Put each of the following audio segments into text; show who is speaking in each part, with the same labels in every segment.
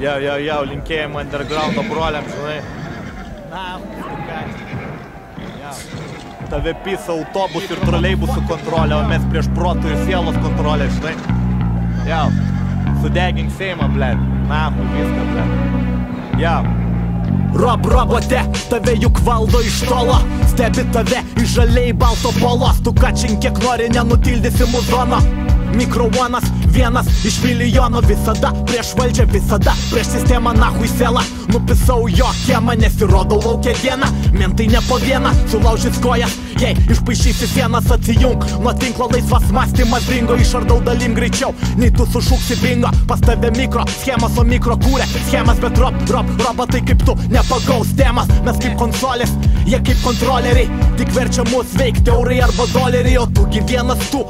Speaker 1: Jau, linkėjimą undergroundo broliam, žinai. Tave pisa autobus ir troleibusų kontrolė, o mes prieš protų ir sielos kontrolę, žinai. Jau, sudegink Seimą, blėt. Nahu, viską, blėt. Jau.
Speaker 2: Robote, tave juk valdo iš tolo. Stebi tave iš žaliai balto polos. Tu kačin kiek nori, nenutildysi muzono. Mikrovonas, vienas iš milijono. Visada prieš valdžią, visada prieš sistemą, nahui sėlą. Nupisau jo kiemą, nesirodau laukia dieną. Mentai ne po vieną, sulaužys kojas. Jei išpaišysi sienas, atsijung nuo tinklo, laisvas mąstymas dingo. Išardau dalim greičiau, nei tu sušuksi bingo. Pas tave mikro schemas, o mikro kūrė schemas. Bet robotai kaip tu nepagaus temas. Mes kaip konsolės, jie kaip kontroleriai. Tik verčia mus veikti eurai arba doleriai. O tu gi vienas tų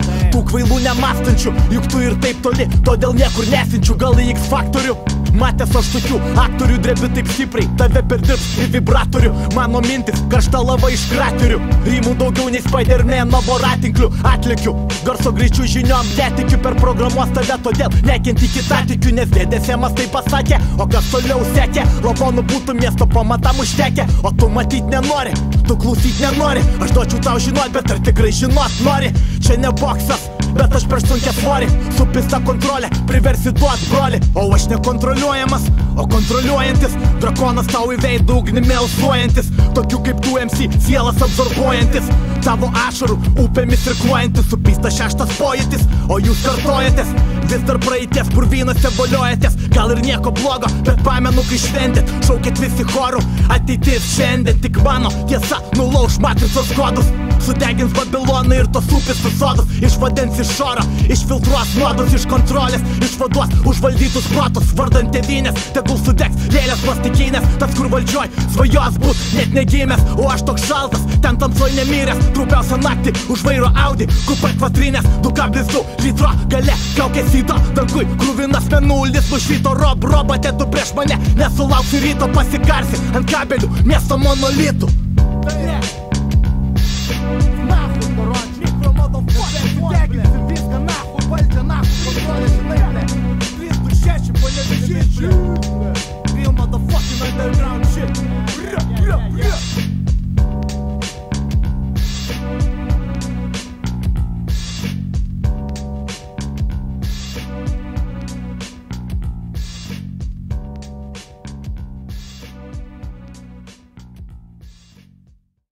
Speaker 2: kvailų nemąstančių. Juk tu ir taip toli, todėl niekur nesinčių. Gal į X faktorių matęs aš tokių aktorių, drebi taip stipriai, tave perdirbs į vibratorių. Mano mintis, karšta lava iš kraterių. Rymų daugiau nei Spider-Man voratinklių. Atlikiu garso greičių žiniom, netikiu per programuos tave, todėl nekenti kitą tikiu. Nes dėdėsėmas tai pasakė, o kas toliau sekė. Lavonų būtų miesto pamatam užtekę. O tu matyt nenori, tu klausyt nenori. Aš duočiau tau žinot, bet ar tikrai žinot nori? Čia ne boksas, bet aš prieš sunkia svorį. Su pista kontrolė, priversi duot broli. O aš nekontroliuojamas, o kontroliuojantis. Drakonas tau į veidą ugnimi alsuojantis. Tokių kaip tu MC, sielas absorbuojantis. Tavo ašarų upėmis irkluojantis. Su pista šeštas pojūtis, o jūs kartojatės. Vis dar praeities purvynose voliojatės. Gal ir nieko blogo, bet pamenu kai šventėt. Šaukėt visi chorų, ateitis šiandien. Tik mano tiesa nulauš matricos kodus. Sudegins Babiloną ir tos upės visodus. Išvadins iš šoro, išfiltruos nuodus. Iš kontrolės, išvaduos užvaldytus protus. Vardant tėvynės, tegul sudegs lėlės plastikinės. Tas kur valdžioj svajos būt net negimęs. O aš toks šaltas, ten tamsoj nemiręs. Trumpiausią naktį už vairo Audi, kupė kvatrinės. 2,2 litro gale, kaukės įdo dangui. Krūvinas menulis nušvito robote. Tu prieš mane nesulauksi ryto. Pasikarsi ant kabelių miesto monolitų.